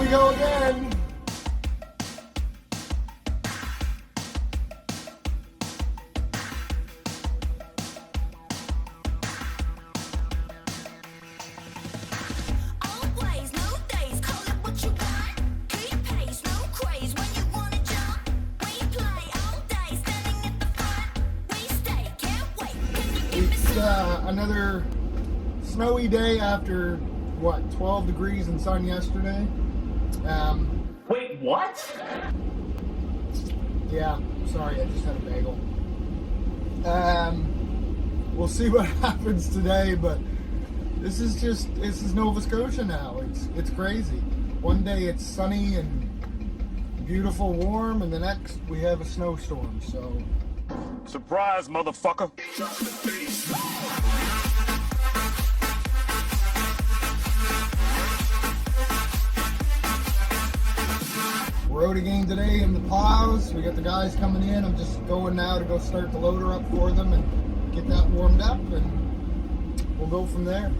we go again. It's another snowy day after, what, 12 degrees and sun yesterday. Wait, what? Yeah, sorry, I just had a bagel. We'll see what happens today, but this is Nova Scotia now. It's crazy. One day it's sunny and beautiful, warm, and the next we have a snowstorm, so. Surprise, motherfucker. Road again today in the plows. We got the guys coming in. I'm just going now to go start the loader up for them and get that warmed up, and we'll go from there.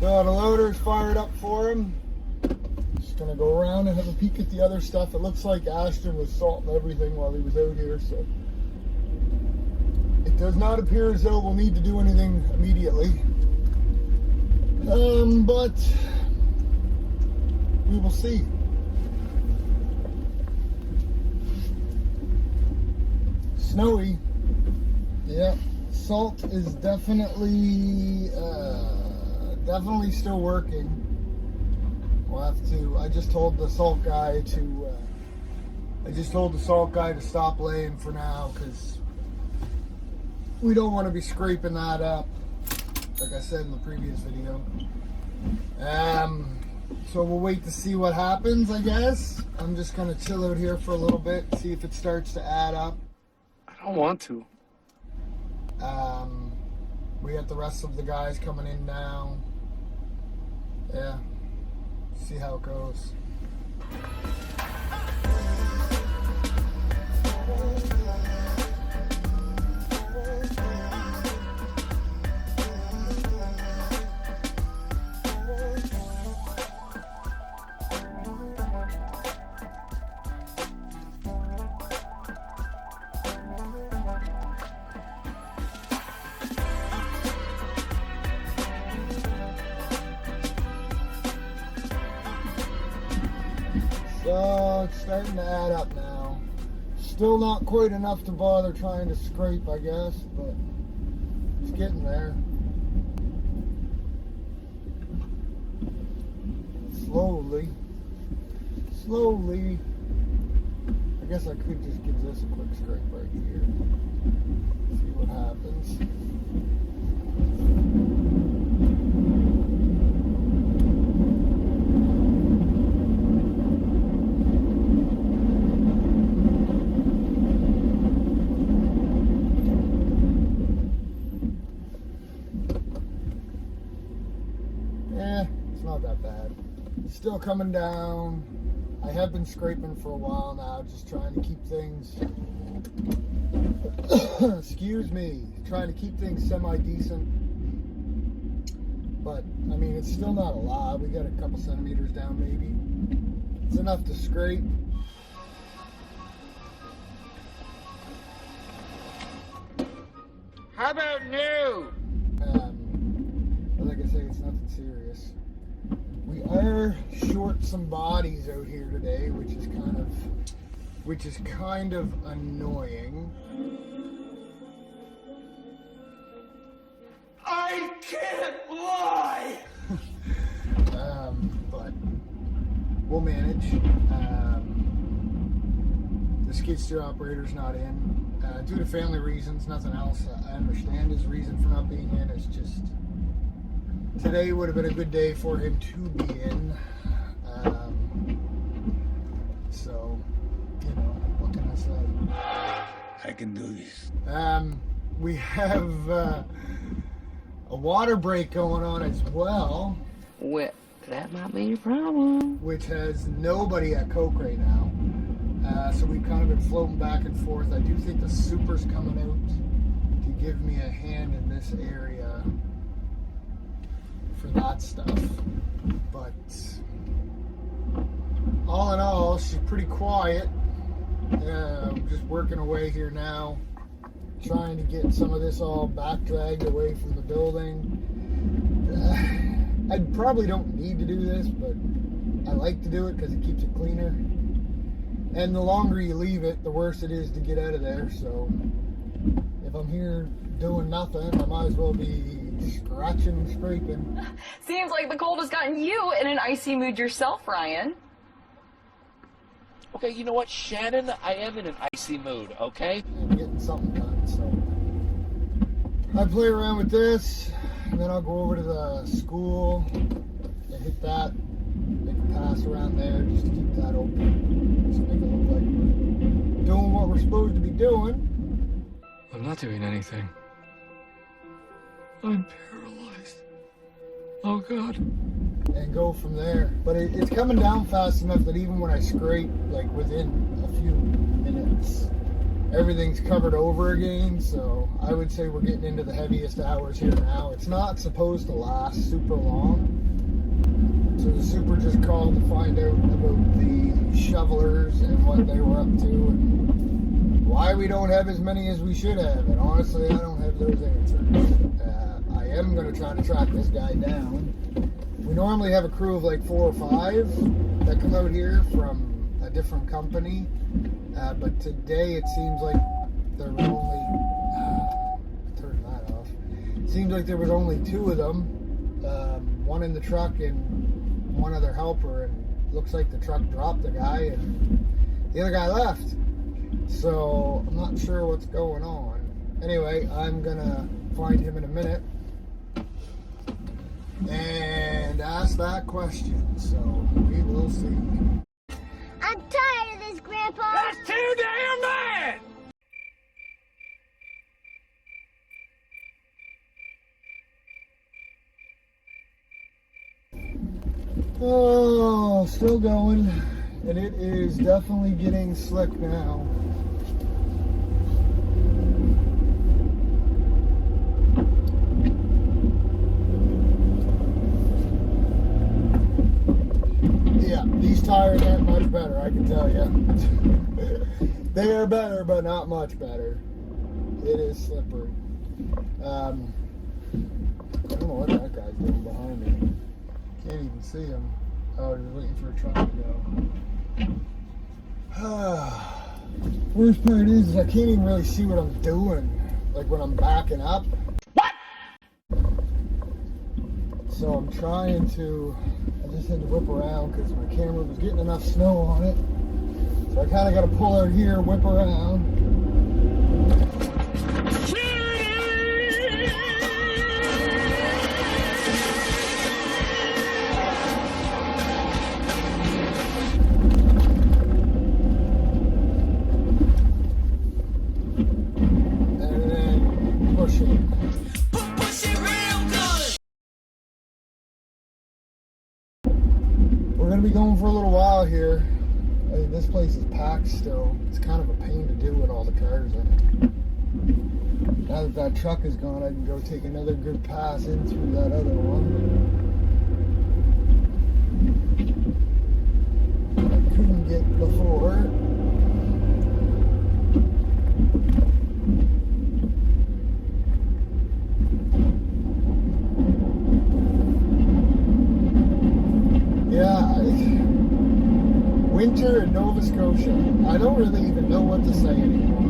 So the loader's fired up for him. Just gonna go around and have a peek at the other stuff. It looks like Ashton was salting everything while he was out here, so it does not appear as though we'll need to do anything immediately. But we will see. Snowy. Yeah, salt is definitely still working. We'll have to. I just told the salt guy to stop laying for now, because we don't want to be scraping that up, like I said in the previous video. So we'll wait to see what happens, I guess. I'm just gonna chill out here for a little bit, see if it starts to add up. I don't want to. We got the rest of the guys coming in now. Yeah, see how it goes. So it's starting to add up now. Still not quite enough to bother trying to scrape, I guess, but it's getting there. Slowly. I guess I could just give this a quick scrape right here. See what happens. It's not that bad. Still coming down. I have been scraping for a while now, just trying to keep things excuse me, trying to keep things semi-decent. But I mean, it's still not a lot. We got a couple centimeters down maybe. It's enough to scrape. How about new? But like I say, it's nothing serious. We are short some bodies out here today, which is kind of annoying. I can't lie. But we'll manage. The skid steer operator's not in due to family reasons, nothing else. I understand his reason for not being in. It's just today would have been a good day for him to be in. So, you know, what can I say? I can do this. We have a water break going on as well. Well, that might be a problem. Which has nobody at Coke right now. So we've kind of been floating back and forth. I do think the super's coming out to give me a hand in this area for that stuff. But all in all, she's pretty quiet. Just working away here now, trying to get some of this all back dragged away from the building. I probably don't need to do this, but I like to do it because it keeps it cleaner. And the longer you leave it, the worse it is to get out of there. So if I'm here doing nothing, I might as well be scratching and scraping. Seems like the cold has gotten you in an icy mood yourself, Ryan. Okay, you know what, Shannon? I am in an icy mood, okay? And getting something done, so I play around with this, and then I'll go over to the school and hit that, make a pass around there just to keep that open, just make it look like we're doing what we're supposed to be doing. I'm not doing anything. I'm paralyzed. Oh God. And go from there. But it's coming down fast enough that even when I scrape, like within a few minutes, everything's covered over again. So I would say we're getting into the heaviest hours here now. It's not supposed to last super long. So the super just called to find out about the shovelers and what they were up to and why we don't have as many as we should have. And honestly, I don't have those answers. I am going to try to track this guy down. We normally have a crew of like 4 or 5 that come out here from a different company, but today it seems like there was only, turn that off, it seems like there was only 2 of them, one in the truck and one other helper, and looks like the truck dropped the guy and the other guy left. So I'm not sure what's going on. Anyway, I'm gonna find him in a minute and ask that question, so we will see. I'm tired of this, Grandpa. That's too damn bad! Oh, still going, and it is definitely getting slick now. Yeah, these tires aren't much better, I can tell you. They are better, but not much better. It is slippery. I don't know what that guy's doing behind me. Can't even see him. Oh, he's waiting for a truck to go. Worst part is I can't even really see what I'm doing, like when I'm backing up. What? So I'm trying to, I just had to whip around because my camera was getting enough snow on it. So I kind of got to pull out here, whip around. We're going to be going for a little while here. This place is packed still. It's kind of a pain to do with all the cars in it. Now that that truck is gone, I can go take another good pass in through that other one. I couldn't get before. Winter in Nova Scotia. I don't really even know what to say anymore.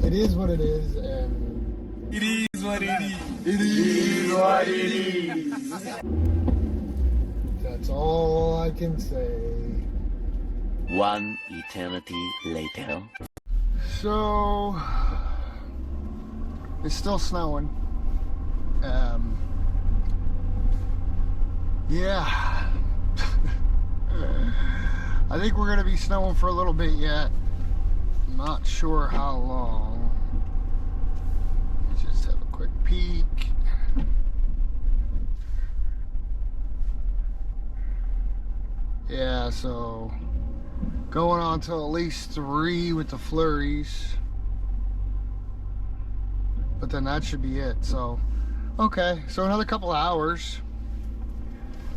It is what it is, and... It is what it is. It is what it is. That's all I can say. One eternity later. So... It's still snowing. Yeah. I think we're gonna be snowing for a little bit yet. I'm not sure how long. Let's just have a quick peek. Yeah, so going on till at least 3 with the flurries. But then that should be it. So, okay, so another couple hours.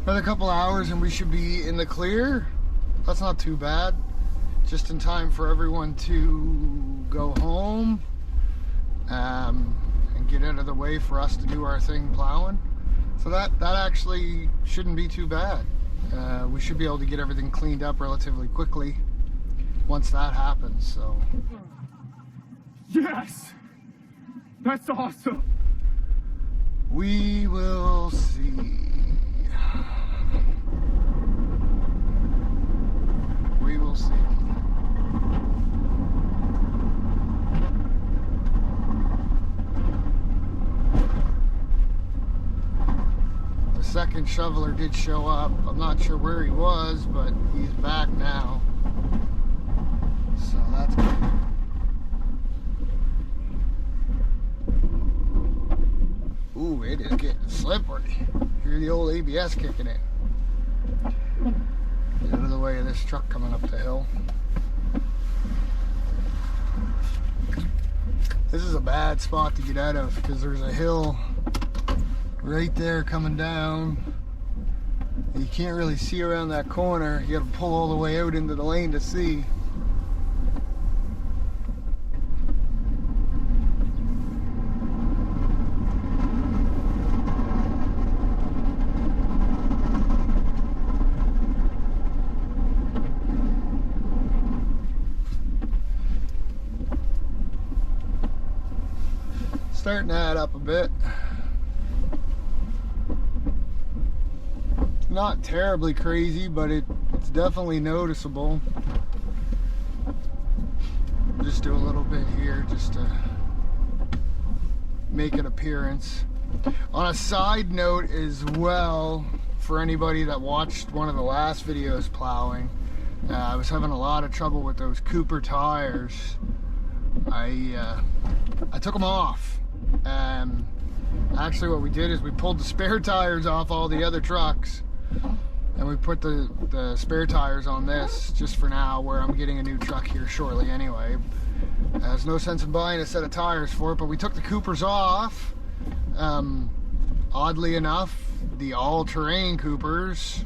Another couple hours and we should be in the clear. That's not too bad. Just in time for everyone to go home and get out of the way for us to do our thing plowing. So that actually shouldn't be too bad. We should be able to get everything cleaned up relatively quickly once that happens. So Yes! That's awesome! we will see. We will see. The second shoveler did show up. I'm not sure where he was, but he's back now. So that's good. Ooh, it is getting slippery. Hear the old ABS kicking in. Get out of the way of this truck coming up the hill. This is a bad spot to get out of because there's a hill right there coming down. And you can't really see around that corner. You gotta pull all the way out into the lane to see. Starting to add up a bit. Not terribly crazy, but it's definitely noticeable. Just do a little bit here just to make an appearance. On a side note as well, for anybody that watched one of the last videos plowing, I was having a lot of trouble with those Cooper tires. I took them off. Actually what we did is we pulled the spare tires off all the other trucks and we put the spare tires on this just for now, where I'm getting a new truck here shortly anyway. There's no sense in buying a set of tires for it, but we took the Coopers off. Oddly enough, the all-terrain Coopers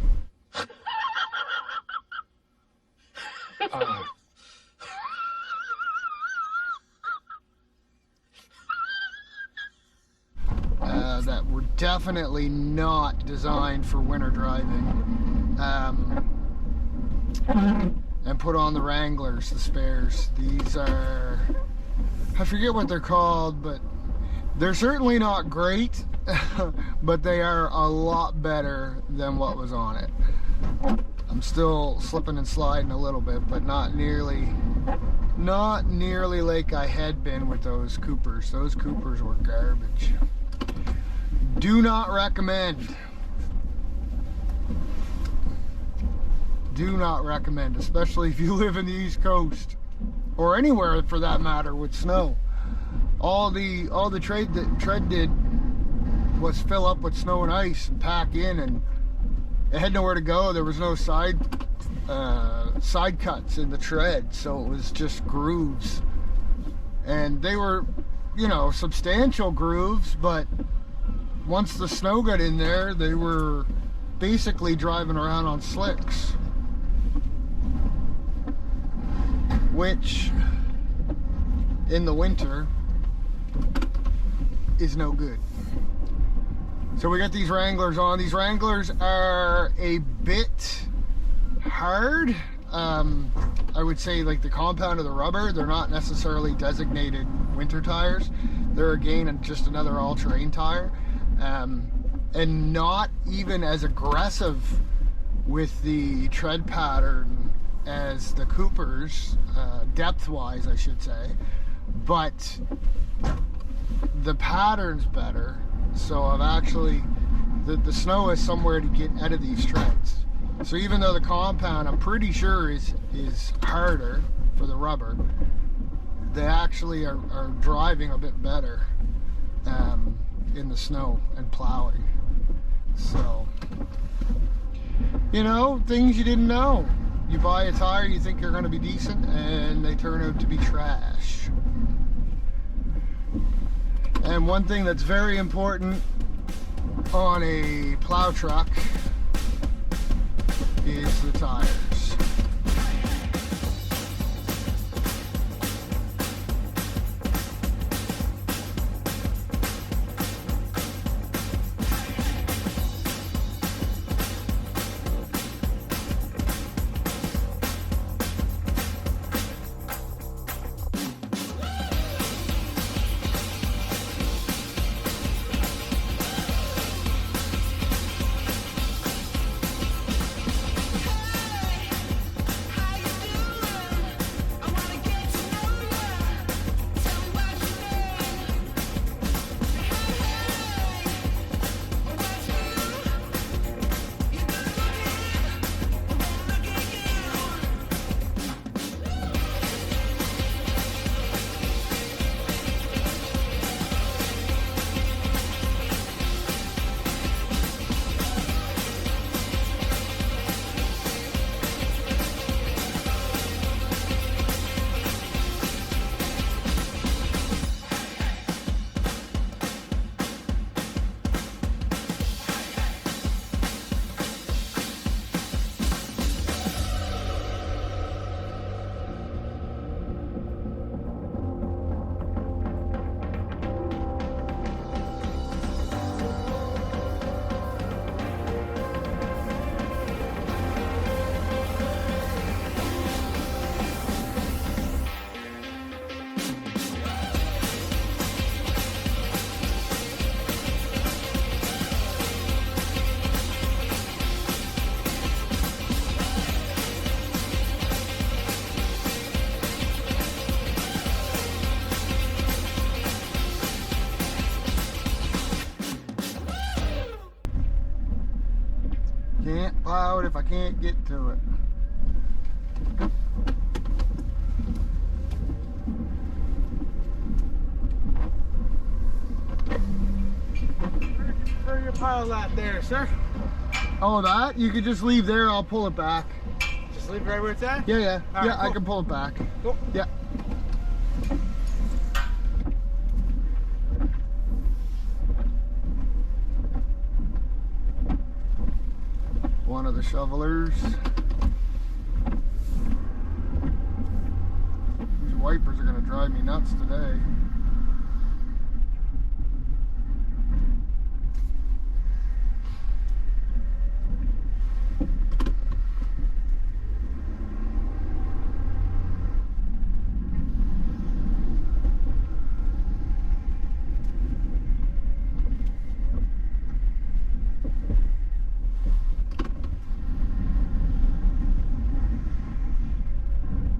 that were definitely not designed for winter driving, and put on the Wranglers, the spares. These are, I forget what they're called, but they're certainly not great, but they are a lot better than what was on it. I'm still slipping and sliding a little bit, but not nearly like I had been with those Coopers. Those Coopers were garbage. Do not recommend. Do not recommend, especially if you live in the East Coast or anywhere for that matter with snow. All the tread did was fill up with snow and ice and pack in, and it had nowhere to go. There was no side cuts in the tread, so it was just grooves, and they were, you know, substantial grooves, but once the snow got in there, they were basically driving around on slicks, which in the winter is no good. So we got these Wranglers on. These Wranglers are a bit hard. I would say like the compound of the rubber, they're not necessarily designated winter tires. They're again just another all-terrain tire. And not even as aggressive with the tread pattern as the Coopers, depth-wise I should say, but the pattern's better. So I've actually, the snow is somewhere to get out of these treads. So even though the compound, I'm pretty sure, is harder for the rubber, they actually are driving a bit better in the snow and plowing. So, you know, things you didn't know. You buy a tire, you think you're going to be decent, and they turn out to be trash. And one thing that's very important on a plow truck is the tires. Can't plow it if I can't get to it. Throw your pile out there, sir. Oh, that? You could just leave there, I'll pull it back. Just leave it right where it's at? Yeah, yeah. All Yeah, right, I cool. can pull it back. Cool. Yeah. One of the shovelers. These wipers are gonna drive me nuts today.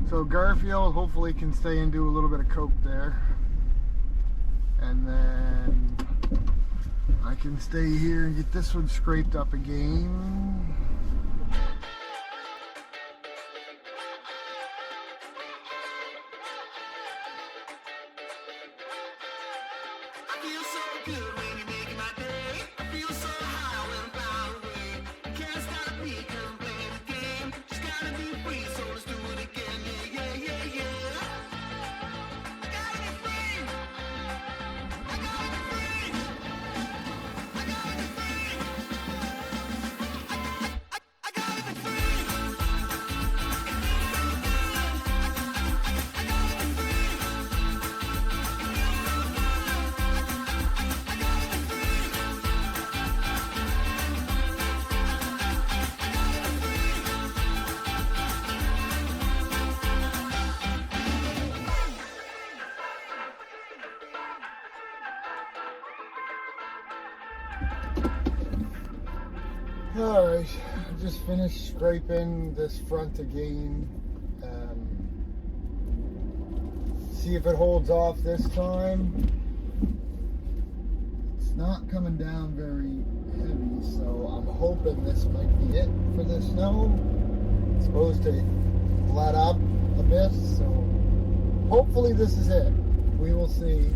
So Garfield hopefully can stay and do a little bit of coke there. And then I can stay here and get this one scraped up again. Alright, I just finished scraping this front again. See if it holds off this time. It's not coming down very heavy, so I'm hoping this might be it for the snow. It's supposed to let up a bit, so hopefully this is it. We will see.